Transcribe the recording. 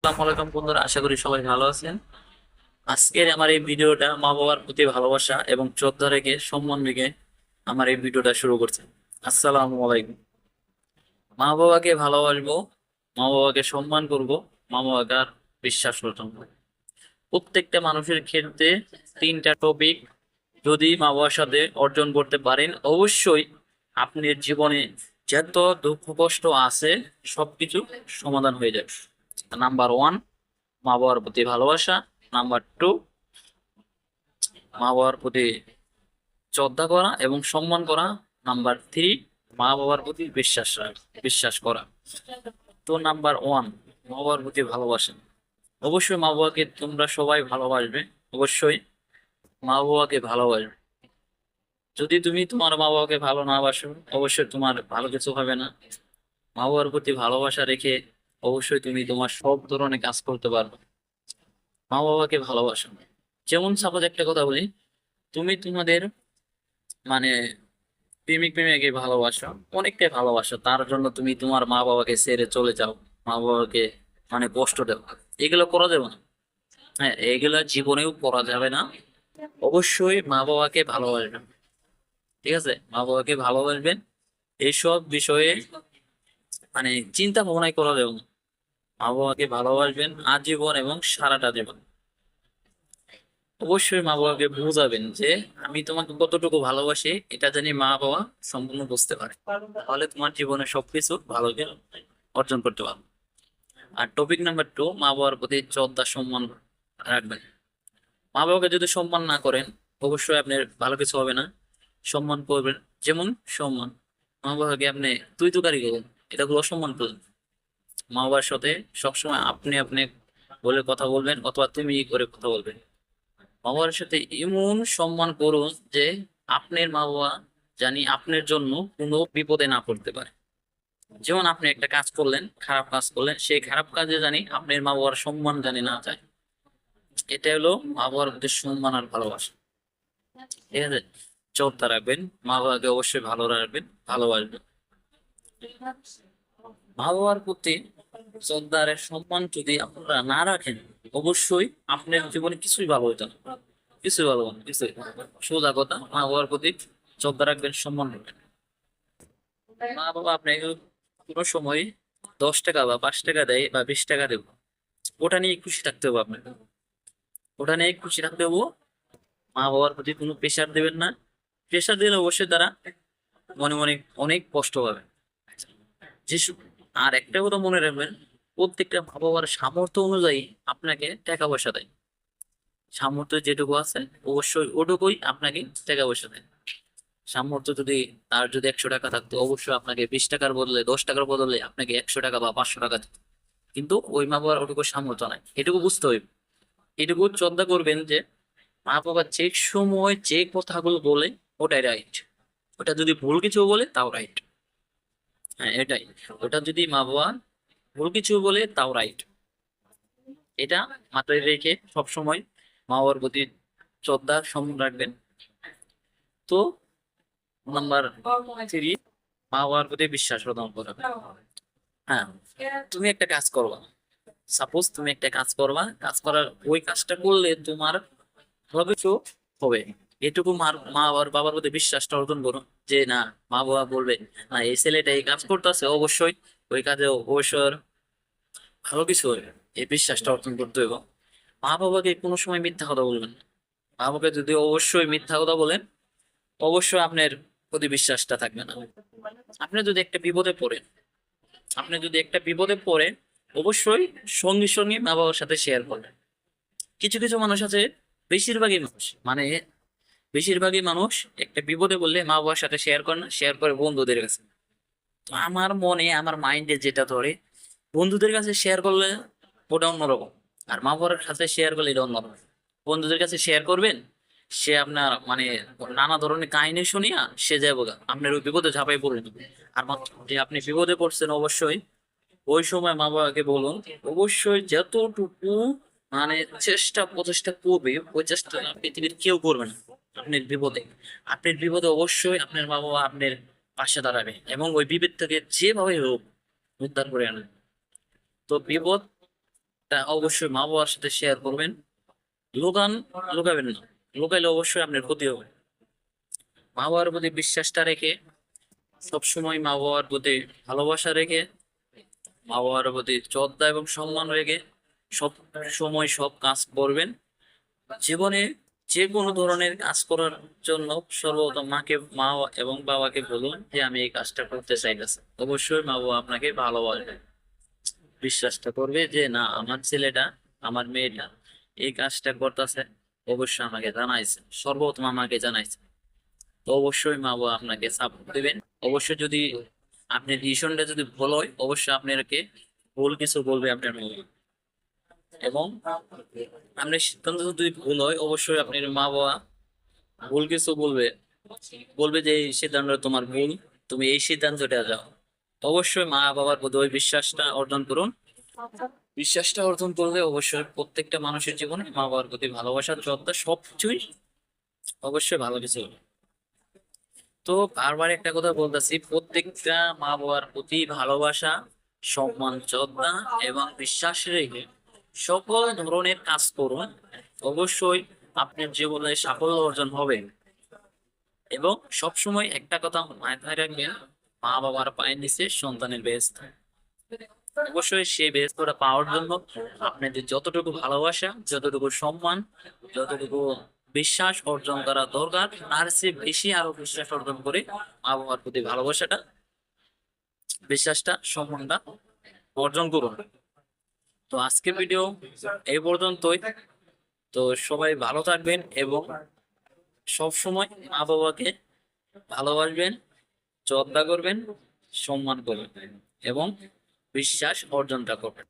আসসালামু আলাইকুম বন্ধুরা, আশা করি সবাই ভালো আছেন। আজকের আমার এই ভিডিওটা মা বাবার প্রতি ভালোবাসা এবং শ্রদ্ধা রেখে সম্মান রেখে আমার এই ভিডিওটা শুরু করছে। আসসালামু আলাইকুম। মা বাবাকে ভালোবাসবো, মা বাবাকে সম্মান করব, মা বাবাকে আর বিশ্বাস করতাম। প্রত্যেকটা মানুষের ক্ষেত্রে তিনটা টপিক যদি মা বাবার সাথে অর্জন করতে পারেন, অবশ্যই আপনার জীবনে যত দুঃখ কষ্ট আছে সবকিছু সমাধান হয়ে যাবে। নাম্বার ওয়ান, মা বাবার প্রতি ভালোবাসা। নাম্বার টু, মা বাবার প্রতি শ্রদ্ধা করা এবং সম্মান করা। নাম্বার থ্রি, মা বাবার প্রতি বিশ্বাস করা। তো নাম্বার ওয়ান, মা বাবার প্রতি ভালোবাসা। অবশ্যই মা বাবাকে তোমরা সবাই ভালোবাসবে, অবশ্যই মা বাবাকে ভালোবাসবে। যদি তুমি তোমার মা বাবাকে ভালো না বাসো, অবশ্যই তোমার ভালো কিছু হবে না। মা বাবার প্রতি ভালোবাসা রেখে অবশ্যই তুমি তোমার সব ধরনের কাজ করতে পারবে। মা বাবাকে ভালোবাসো। যেমন সাপোজ একটা কথা বলি, তুমি তোমাদের মানে প্রেমিকে ভালোবাসো, অনেকটাই ভালোবাসো, তার জন্য তুমি তোমার মা বাবাকে ছেড়ে চলে যাও, মা বাবাকে কষ্ট দেও, এগুলো করা যাবে না। হ্যাঁ, এগুলো জীবনেও করা যাবে না। অবশ্যই মা বাবাকে ভালোবাসবেন, ঠিক আছে? মা বাবাকে ভালোবাসবেন। এইসব বিষয়ে চিন্তা ভাবনাই করা যাবে না। মা বাবাকে ভালোবাসবেন আজীবন এবং সারাটা জীবন। অবশ্যই মা বাবাকে বোঝাবেন যে আমি তোমাকে কতটুকু ভালোবাসি, এটা জানি মা বাবা সম্পূর্ণ বুঝতে পারে। তাহলে তোমার জীবনে সবকিছু ভালো করে অর্জন করতে পারবে। আর টপিক নাম্বার টু, মা বাবার প্রতি শ্রদ্ধা সম্মান রাখবেন। মা বাবাকে যদি সম্মান না করেন, অবশ্যই আপনার ভালো কিছু হবে না। সম্মান করবেন। যেমন সম্মান, মা বাবাকে আপনি তুই তুকারি করবেন, এটা হলো অসম্মান করবেন। মা বাবার সাথে সবসময় আপনি আপনি বলে কথা বলবেন অথবা তুমি করে কথা বলবেন। মা বাবার সাথে এমন সম্মান করুন যে আপনার মা বাবা জানি আপনার জন্য কোনো বিপদে না পড়তে পারে। যেমন আপনি একটা কাজ করলেন, খারাপ কাজ করলেন, সেই খারাপ কাজে জানি আপনার মা বাবার সম্মান জানি না যায়। এটা হলো মা বাবার প্রতি সম্মান আর ভালোবাসা, ঠিক আছে? শ্রদ্ধা রাখবেন, মা বাবাকে অবশ্যই ভালো রাখবেন, ভালোবাসবেন। মা বাবার প্রতি শ্রদ্ধা আর সম্মান যদি আপনারা না রাখেন, অবশ্যই আপনার জীবনে কিছুই ভালো হইতো না। কিছুই ভালো না, কিছুই। সোজা কথা, মা বাবার প্রতি শ্রদ্ধা রাখবেন, সম্মান রাখবেন। মা বাবা আপনাকে কোনো সময় 10 টাকা বা 5 টাকা দেয় বা 20 টাকা দেবো, ওটা নিয়ে খুশি থাকতে হবে আপনাকে। ওটা নিয়ে খুশি থাকতে হবে। মা বাবার প্রতি কোনো প্রেশার দেবেন না। প্রেশার দিলে অবশ্যই তারা মনে মনে অনেক কষ্ট পাবে। যে আর একটা কথা মনে রাখবেন, প্রত্যেকটা মা বাবার সামর্থ্য অনুযায়ী আপনাকে টাকা পয়সা দেয়। সামর্থ্য যেটুকু আছে অবশ্যই ওটুকুই আপনাকে টাকা পয়সা দেয়। সামর্থ্য যদি তার যদি 100 টাকা থাকতো, অবশ্যই আপনাকে 20 টাকার বদলে 10 টাকার বদলে আপনাকে 100 টাকা বা 500 টাকা দিত। কিন্তু ওই মা বাবার ওটুকু সামর্থ্য নাই, এটুকু বুঝতে হইবে। এটুকু শ্রদ্ধা করবেন যে মা বাবা যে সময় যে কথাগুলো বলে ওটাই রাইট। ওটা যদি ভুল কিছু বলে তাও রাইট। হ্যাঁ, এটাই। ওটা যদি মা বাবা ভুল কিছু বলে তাও রাইট। এটা মাথায় রেখে সবসময় মা বাবার প্রতি শ্রদ্ধা সম্মান রাখবেন। তো নাম্বার থ্রি, মা বাবার প্রতি বিশ্বাস প্রদান করা। হ্যাঁ, তুমি একটা কাজ করবা, সাপোজ তুমি একটা কাজ করবা, কাজ করার ওই কাজটা করলে তোমার ভালো কিছু হবে। এটুকু মার মা বাবার প্রতি বিশ্বাসটা অর্জন করো যে না, মা বাবা বলবে না এই ছেলেটা এই কাজ করতেছে, অবশ্যই ওই কাজে অবশ্যই ওর ভালো কিছু হবে। এই বিশ্বাসটা অর্জন করতে হবে। মা বাবাকে কোনো সময় মিথ্যা কথা বলবেন না। মা বাবাকে যদি অবশ্যই মিথ্যা কথা বলেন, অবশ্যই আপনার প্রতি বিশ্বাসটা থাকবে না। আপনি যদি একটা বিপদে পড়েন, আপনি যদি একটা বিপদে পড়েন, অবশ্যই সঙ্গে সঙ্গে মা বাবার সাথে শেয়ার করবেন। কিছু কিছু মানুষ আছে, বেশিরভাগই মানুষ বেশিরভাগই মানুষ একটা বিপদে বললে মা বাবার সাথে শেয়ার করে না, শেয়ার করে বন্ধুদের কাছে। তো আমার মনে আমার মাইন্ডে যেটা ধরে, বন্ধুদের কাছে শেয়ার করলে ওটা অন্যরকম, আর মা বাবার কাছে শেয়ার করলে এটা অন্যরকম। বন্ধুদের কাছে শেয়ার করবেন, সে আপনার নানা ধরনের কাহিনী শুনিয়া সে যাবো গা, আপনার ওই বিপদে ঝাঁপাই পড়ে নেবে। আর মাত্র যে আপনি বিপদে পড়ছেন, অবশ্যই ওই সময় মা বাবাকে বলুন, অবশ্যই যতটুকু চেষ্টা প্রচেষ্টা করবে, ওই চেষ্টা পৃথিবীর কেউ করবে না। আপনার বিপদে আপনার বিপদে অবশ্যই আপনার মা বাবা আপনার পাশে দাঁড়াবে এবং ওই বিপদ থেকে যেভাবে হোক উদ্ধার করে আনবে। তো বিপদ তা অবশ্যই মা বাবার সাথে শেয়ার করবেন। লোকান লুকাবেন না, লুকাইলে অবশ্যই আপনার ক্ষতি হবে। মা বাবার প্রতি বিশ্বাসটা রেখে, সবসময় মা বাবার প্রতি ভালোবাসা রেখে, মা বাবার প্রতি শ্রদ্ধা এবং সম্মান রেখে সব সময় সব কাজ করবেন। জীবনে যে কোনো ধরনের কাজ করার জন্য সর্বপ্রথম মা এবং বাবাকে বলুন যে আমি এই কাজটা করতে চাইতেছি। অবশ্যই মা বাবা আপনাকে ভালোবাসবে, বিশ্বাসটা করবে যে না আমার ছেলেটা, আমার মেয়েটা এই কাজটা করতেছে, অবশ্যই আমাকে জানাইছে, সর্বপ্রথম আমাকে জানাইছে। তো অবশ্যই মা বাবা আপনাকে সাপোর্ট দিবেন। অবশ্যই যদি আপনি ডিসিশনটা যদি ভুল হয়, অবশ্যই আপনাকে ভুল কিছু বলবে আপনার মা বাবা। এবং আপনার সিদ্ধান্ত যদি ভুল হয়, অবশ্যই আপনার মা বাবা ভুল কিছু বলবে, বলবে যে এই সিদ্ধান্তটা তোমার ভুল, তুমি এই সিদ্ধান্তটা যাও। অবশ্যই মা বাবার প্রতি ওই বিশ্বাসটা অর্জন করুন। বিশ্বাসটা অর্জন করলে অবশ্যই প্রত্যেকটা মানুষের জীবনে মা বাবার প্রতি ভালোবাসা, শ্রদ্ধা সবকিছুই অবশ্যই ভালো কিছু হবে। তো বারবার একটা কথা বলতেছি, প্রত্যেকটা মা বাবার প্রতি ভালোবাসা, সম্মান, শ্রদ্ধা এবং বিশ্বাস রেখে সকল ধরনের কাজ করুন। অবশ্যই আপনার জীবনে সাফল্য অর্জন হবে। এবং সবসময় একটা কথা মাথায় রাখবেন, মা বাবার পায়ের নিচে সন্তানের বেহেশত। অবশ্যই সেই বেহেশতটা পাওয়ার জন্য আপনাদের যতটুকু ভালোবাসা, যতটুকু সম্মান, যতটুকু বিশ্বাস অর্জন করা দরকার, তার চেয়ে বেশি আরো বিশ্বাস অর্জন করে মা বাবার প্রতি ভালোবাসাটা, বিশ্বাসটা, সম্মানটা অর্জন করুন। তো আজকে ভিডিও এই পর্যন্তই। তো সবাই ভালো থাকবেন এবং সব সময় মা বাবাকে ভালোবাসবেন, শ্রদ্ধা করবেন, সম্মান করবেন এবং বিশ্বাস অর্জনটা করবেন।